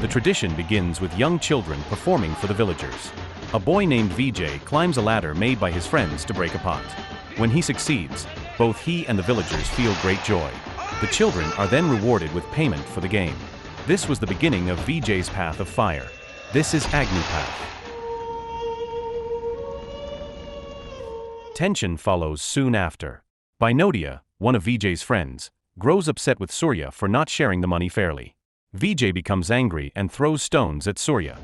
The tradition begins with young children performing for the villagers. A boy named Vijay climbs a ladder made by his friends to break a pot. When he succeeds, both he and the villagers feel great joy. The children are then rewarded with payment for the game. This was the beginning of Vijay's path of fire. This is Agni path. Tension follows soon after. Binodia, one of Vijay's friends, grows upset with Surya for not sharing the money fairly. Vijay becomes angry and throws stones at Surya.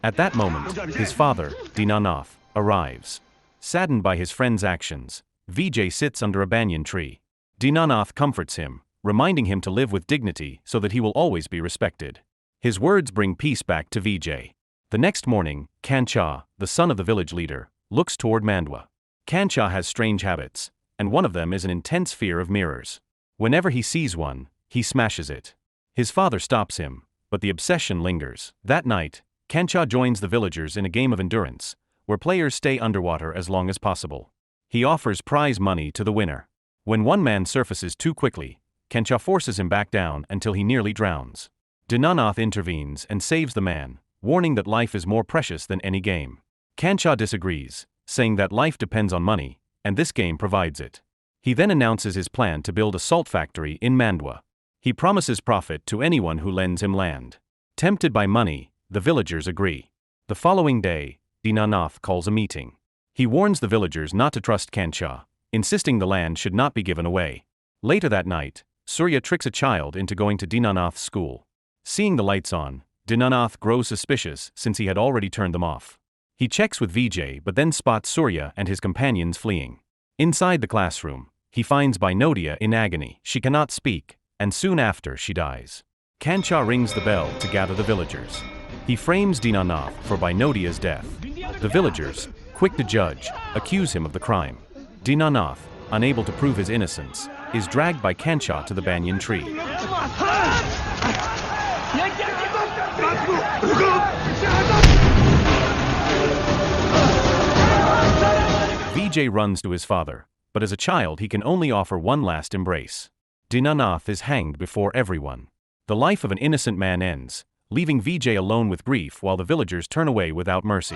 At that moment, his father, Dinanath, arrives. Saddened by his friend's actions, Vijay sits under a banyan tree. Dinanath comforts him, reminding him to live with dignity so that he will always be respected. His words bring peace back to Vijay. The next morning, Kencha, the son of the village leader, looks toward Manda. Kencha has strange habits, and one of them is an intense fear of mirrors. Whenever he sees one, he smashes it. His father stops him, but the obsession lingers. That night, Kencha joins the villagers in a game of endurance, where players stay underwater as long as possible. He offers prize money to the winner. When one man surfaces too quickly, Kencha forces him back down until he nearly drowns. Dinanath intervenes and saves the man, warning that life is more precious than any game. Kencha disagrees, saying that life depends on money, and this game provides it. He then announces his plan to build a salt factory in Manda. He promises profit to anyone who lends him land. Tempted by money, the villagers agree. The following day, Dinanath calls a meeting. He warns the villagers not to trust Kencha, insisting the land should not be given away. Later that night, Surya tricks a child into going to Dinanath's school. Seeing the lights on, Dinanath grows suspicious since he had already turned them off. He checks with Vijay but then spots Surya and his companions fleeing. Inside the classroom, he finds Binodia in agony. She cannot speak, and soon after she dies. Kencha rings the bell to gather the villagers. He frames Dinanath for Binodia's death. The villagers, quick to judge, accuse him of the crime. Dinanath, unable to prove his innocence, is dragged by Kencha to the banyan tree. Vijay runs to his father, but as a child he can only offer one last embrace. Dinanath is hanged before everyone. The life of an innocent man ends, leaving Vijay alone with grief while the villagers turn away without mercy.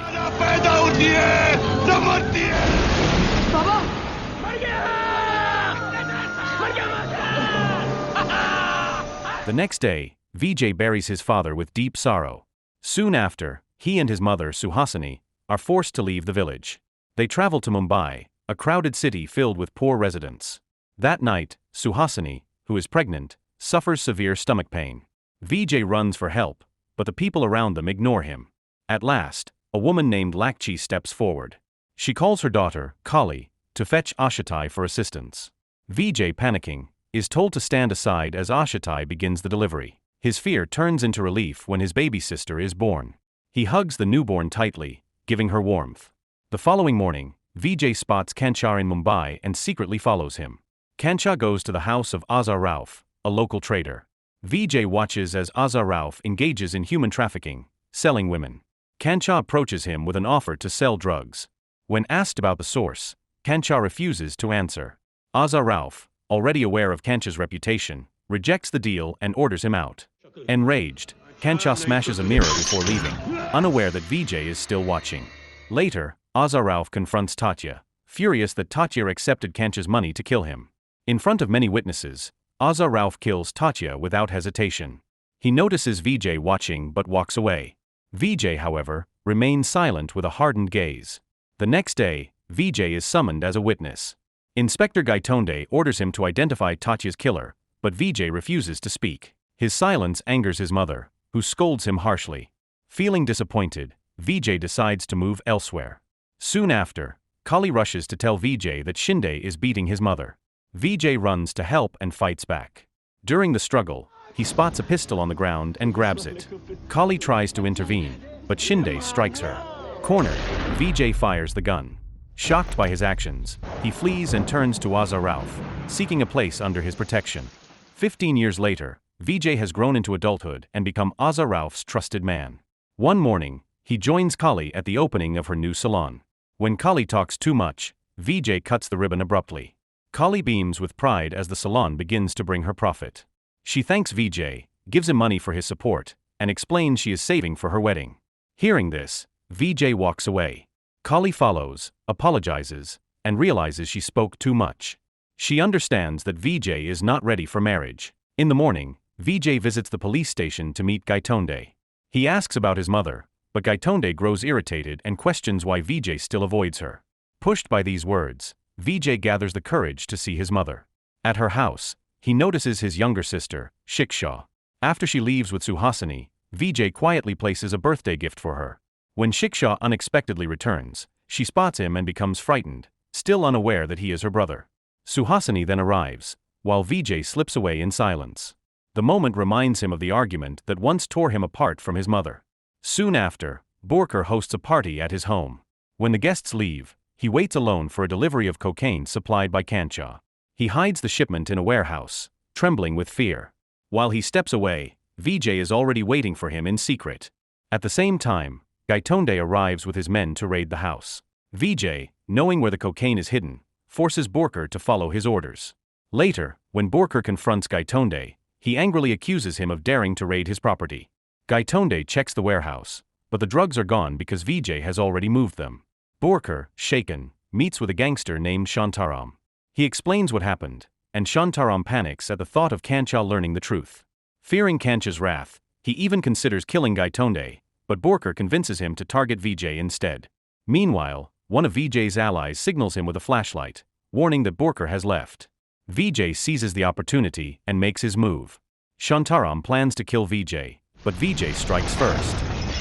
The next day, Vijay buries his father with deep sorrow. Soon after, he and his mother, Suhasini, are forced to leave the village. They travel to Mumbai, a crowded city filled with poor residents. That night, Suhasini, who is pregnant, suffers severe stomach pain. Vijay runs for help, but the people around them ignore him. At last, a woman named Lakchi steps forward. She calls her daughter, Kali, to fetch Ashatai for assistance. Vijay, panicking, is told to stand aside as Ashatai begins the delivery. His fear turns into relief when his baby sister is born. He hugs the newborn tightly, giving her warmth. The following morning, Vijay spots Kencha in Mumbai and secretly follows him. Kencha goes to the house of Azar Rauf, a local trader. Vijay watches as Azar Rauf engages in human trafficking, selling women. Kencha approaches him with an offer to sell drugs. When asked about the source, Kencha refuses to answer. Azar Rauf, already aware of Kencha's reputation, rejects the deal and orders him out. Enraged, Kencha smashes a mirror before leaving, unaware that Vijay is still watching. Later, Azar Rauf confronts Tatya, furious that Tatya accepted Kencha's money to kill him. In front of many witnesses, Azar Rauf kills Tatya without hesitation. He notices Vijay watching but walks away. Vijay, however, remains silent with a hardened gaze. The next day, Vijay is summoned as a witness. Inspector Gaitonde orders him to identify Tatya's killer, but Vijay refuses to speak. His silence angers his mother, who scolds him harshly. Feeling disappointed, Vijay decides to move elsewhere. Soon after, Kali rushes to tell Vijay that Shinde is beating his mother. Vijay runs to help and fights back. During the struggle, he spots a pistol on the ground and grabs it. Kali tries to intervene, but Shinde strikes her. Cornered, Vijay fires the gun. Shocked by his actions, he flees and turns to Azar Rauf, seeking a place under his protection. 15 years later, Vijay has grown into adulthood and become Azar Rauf's trusted man. One morning, he joins Kali at the opening of her new salon. When Kali talks too much, Vijay cuts the ribbon abruptly. Kali beams with pride as the salon begins to bring her profit. She thanks Vijay, gives him money for his support, and explains she is saving for her wedding. Hearing this, Vijay walks away. Kali follows, apologizes, and realizes she spoke too much. She understands that Vijay is not ready for marriage. In the morning, Vijay visits the police station to meet Gaitonde. He asks about his mother, but Gaitonde grows irritated and questions why Vijay still avoids her. Pushed by these words, Vijay gathers the courage to see his mother. At her house, he notices his younger sister, Shiksha. After she leaves with Suhasini, Vijay quietly places a birthday gift for her. When Shiksha unexpectedly returns, she spots him and becomes frightened, still unaware that he is her brother. Suhasini then arrives, while Vijay slips away in silence. The moment reminds him of the argument that once tore him apart from his mother. Soon after, Borkar hosts a party at his home. When the guests leave, he waits alone for a delivery of cocaine supplied by Kencha. He hides the shipment in a warehouse, trembling with fear. While he steps away, Vijay is already waiting for him in secret. At the same time, Gaitonde arrives with his men to raid the house. Vijay, knowing where the cocaine is hidden, forces Borkar to follow his orders. Later, when Borkar confronts Gaitonde, he angrily accuses him of daring to raid his property. Gaitonde checks the warehouse, but the drugs are gone because Vijay has already moved them. Borkar, shaken, meets with a gangster named Shantaram. He explains what happened, and Shantaram panics at the thought of Kencha learning the truth. Fearing Kencha's wrath, he even considers killing Gaitonde, but Borkar convinces him to target Vijay instead. Meanwhile, one of Vijay's allies signals him with a flashlight, warning that Borkar has left. Vijay seizes the opportunity and makes his move. Shantaram plans to kill Vijay, but Vijay strikes first.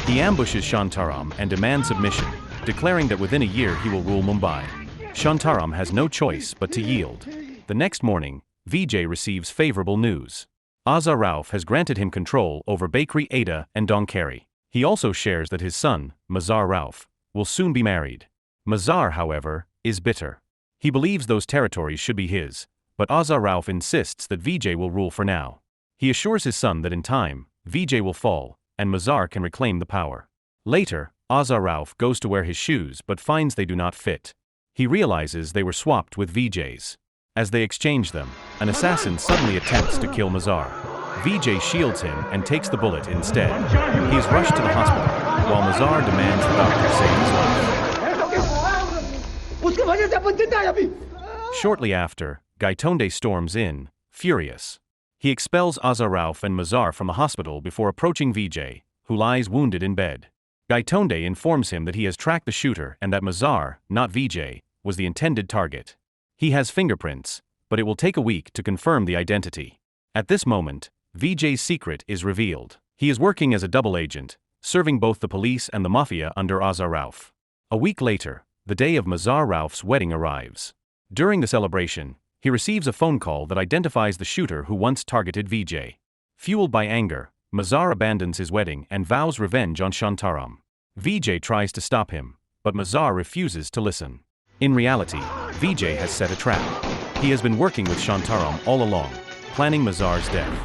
He ambushes Shantaram and demands submission, declaring that within a year he will rule Mumbai. Shantaram has no choice but to yield. The next morning, Vijay receives favorable news. Azar Rauf has granted him control over Bakery Ada and Donkeri. He also shares that his son, Mazar Rauf, will soon be married. Mazar, however, is bitter. He believes those territories should be his, but Azar Rauf insists that Vijay will rule for now. He assures his son that in time, Vijay will fall, and Mazar can reclaim the power. Later, Azar Rauf goes to wear his shoes but finds they do not fit. He realizes they were swapped with Vijay's. As they exchange them, an assassin suddenly attempts to kill Mazar. Vijay shields him and takes the bullet instead. He is rushed to the hospital, while Mazar demands the doctor save his life. Shortly after, Gaitonde storms in, furious. He expels Azar Rauf and Mazar from the hospital before approaching Vijay, who lies wounded in bed. Gaitonde informs him that he has tracked the shooter and that Mazar, not Vijay, was the intended target. He has fingerprints, but it will take a week to confirm the identity. At this moment, Vijay's secret is revealed. He is working as a double agent, serving both the police and the mafia under Azar Rauf. A week later, the day of Mazar Rauf's wedding arrives. During the celebration, he receives a phone call that identifies the shooter who once targeted Vijay. Fueled by anger, Mazar abandons his wedding and vows revenge on Shantaram. Vijay tries to stop him, but Mazar refuses to listen. In reality, Vijay has set a trap. He has been working with Shantaram all along, planning Mazar's death.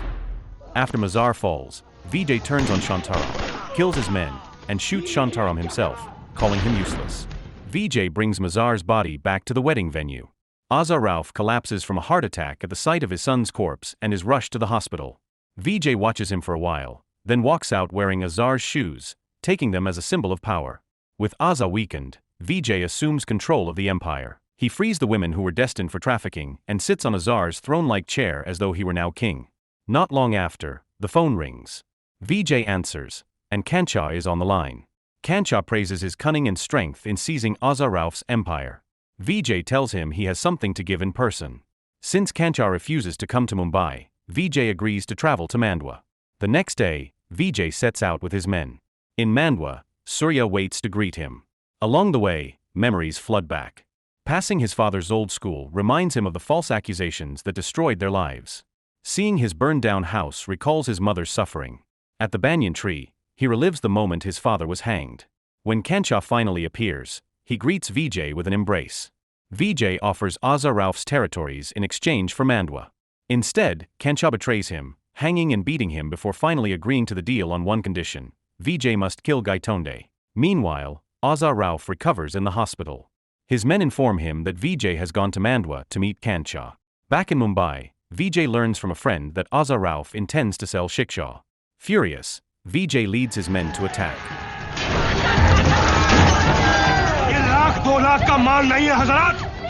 After Mazar falls, Vijay turns on Shantaram, kills his men, and shoots Shantaram himself, calling him useless. Vijay brings Mazar's body back to the wedding venue. Azar Rauf collapses from a heart attack at the sight of his son's corpse and is rushed to the hospital. Vijay watches him for a while, then walks out wearing Azar's shoes, taking them as a symbol of power. With Azar weakened, Vijay assumes control of the empire. He frees the women who were destined for trafficking and sits on Azar's throne-like chair as though he were now king. Not long after, the phone rings. Vijay answers, and Kencha is on the line. Kencha praises his cunning and strength in seizing Azar Rauf's empire. Vijay tells him he has something to give in person. Since Kencha refuses to come to Mumbai, Vijay agrees to travel to Mandwa. The next day, Vijay sets out with his men. In Mandwa, Surya waits to greet him. Along the way, memories flood back. Passing his father's old school reminds him of the false accusations that destroyed their lives. Seeing his burned-down house recalls his mother's suffering. At the banyan tree, he relives the moment his father was hanged. When Kencha finally appears, he greets Vijay with an embrace. Vijay offers Azar Rauf's territories in exchange for Mandwa. Instead, Kencha betrays him, hanging and beating him before finally agreeing to the deal on one condition: Vijay must kill Gaitonde. Meanwhile, Azar Rauf recovers in the hospital. His men inform him that Vijay has gone to Mandwa to meet Kencha. Back in Mumbai, Vijay learns from a friend that Ralph intends to sell Shiksha. Furious, Vijay leads his men to attack.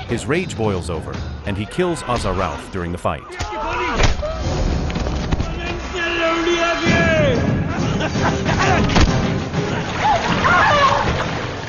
His rage boils over, and he kills Ralph during the fight.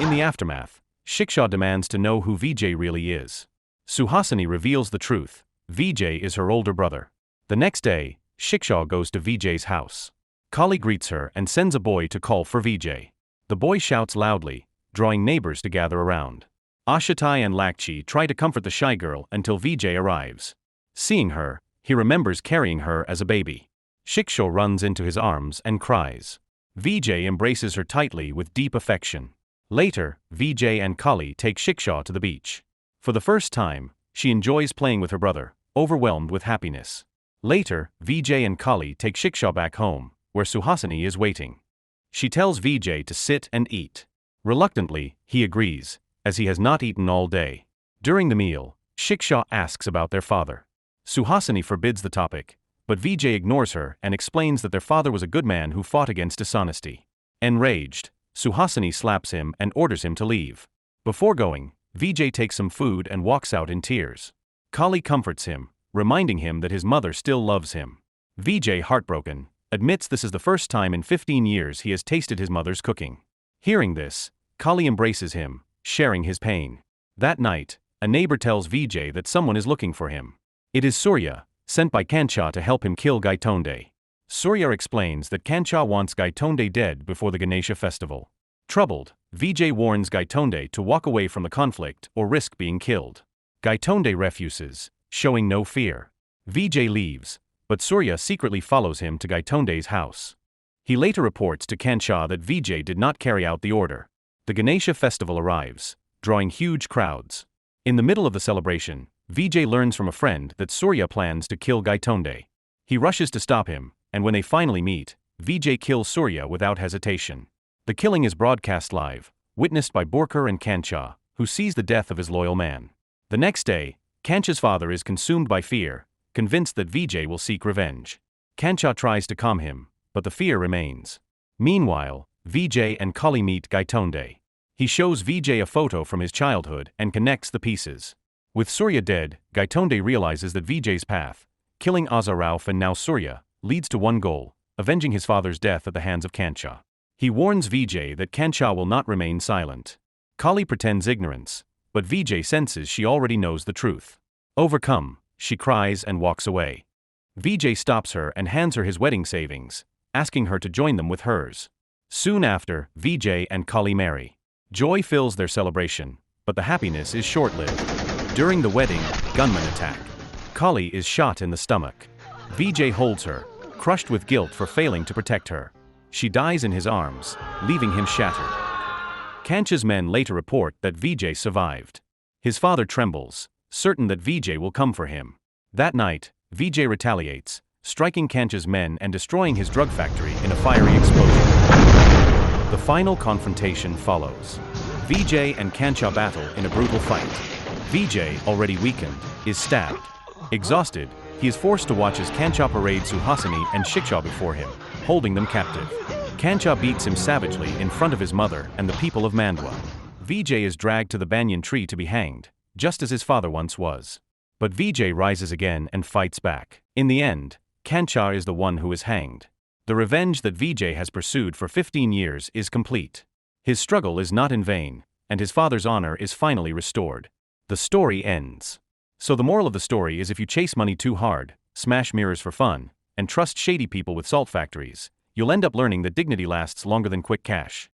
In the aftermath, Shiksha demands to know who Vijay really is. Suhasini reveals the truth. Vijay is her older brother. The next day, Shiksha goes to Vijay's house. Kali greets her and sends a boy to call for Vijay. The boy shouts loudly, drawing neighbors to gather around. Ashatai and Lakshi try to comfort the shy girl until Vijay arrives. Seeing her, he remembers carrying her as a baby. Shiksha runs into his arms and cries. Vijay embraces her tightly with deep affection. Later, Vijay and Kali take Shiksha to the beach. For the first time, she enjoys playing with her brother, overwhelmed with happiness. Later, Vijay and Kali take Shiksha back home, where Suhasini is waiting. She tells Vijay to sit and eat. Reluctantly, he agrees, as he has not eaten all day. During the meal, Shiksha asks about their father. Suhasini forbids the topic, but Vijay ignores her and explains that their father was a good man who fought against dishonesty. Enraged, Suhasini slaps him and orders him to leave. Before going, Vijay takes some food and walks out in tears. Kali comforts him, reminding him that his mother still loves him. Vijay, heartbroken, admits this is the first time in 15 years he has tasted his mother's cooking. Hearing this, Kali embraces him, sharing his pain. That night, a neighbor tells Vijay that someone is looking for him. It is Surya, sent by Kencha to help him kill Gaitonde. Surya explains that Kencha wants Gaitonde dead before the Ganesha festival. Troubled, Vijay warns Gaitonde to walk away from the conflict or risk being killed. Gaitonde refuses, showing no fear. Vijay leaves, but Surya secretly follows him to Gaitonde's house. He later reports to Kencha that Vijay did not carry out the order. The Ganesha festival arrives, drawing huge crowds. In the middle of the celebration, Vijay learns from a friend that Surya plans to kill Gaitonde. He rushes to stop him, and when they finally meet, Vijay kills Surya without hesitation. The killing is broadcast live, witnessed by Borkar and Kencha, who sees the death of his loyal man. The next day, Kencha's father is consumed by fear, convinced that Vijay will seek revenge. Kencha tries to calm him, but the fear remains. Meanwhile, Vijay and Kali meet Gaitonde. He shows Vijay a photo from his childhood and connects the pieces. With Surya dead, Gaitonde realizes that Vijay's path, killing Ralph and now Surya, leads to one goal, avenging his father's death at the hands of Kencha. He warns Vijay that Kencha will not remain silent. Kali pretends ignorance, but Vijay senses she already knows the truth. Overcome, she cries and walks away. Vijay stops her and hands her his wedding savings, asking her to join them with hers. Soon after, Vijay and Kali marry. Joy fills their celebration, but the happiness is short-lived. During the wedding, gunmen attack. Kali is shot in the stomach. Vijay holds her, crushed with guilt for failing to protect her. She dies in his arms, leaving him shattered. Kencha's men later report that Vijay survived. His father trembles, certain that Vijay will come for him. That night, Vijay retaliates, striking Kencha's men and destroying his drug factory in a fiery explosion. The final confrontation follows. Vijay and Kencha battle in a brutal fight. Vijay, already weakened, is stabbed. Exhausted, he is forced to watch as Kencha parades Suhasini and Shiksha before him, holding them captive. Kencha beats him savagely in front of his mother and the people of Mandwa. Vijay is dragged to the banyan tree to be hanged, just as his father once was. But Vijay rises again and fights back. In the end, Kencha is the one who is hanged. The revenge that Vijay has pursued for 15 years is complete. His struggle is not in vain, and his father's honor is finally restored. The story ends. So the moral of the story is if you chase money too hard, smash mirrors for fun, and trust shady people with salt factories, you'll end up learning that dignity lasts longer than quick cash.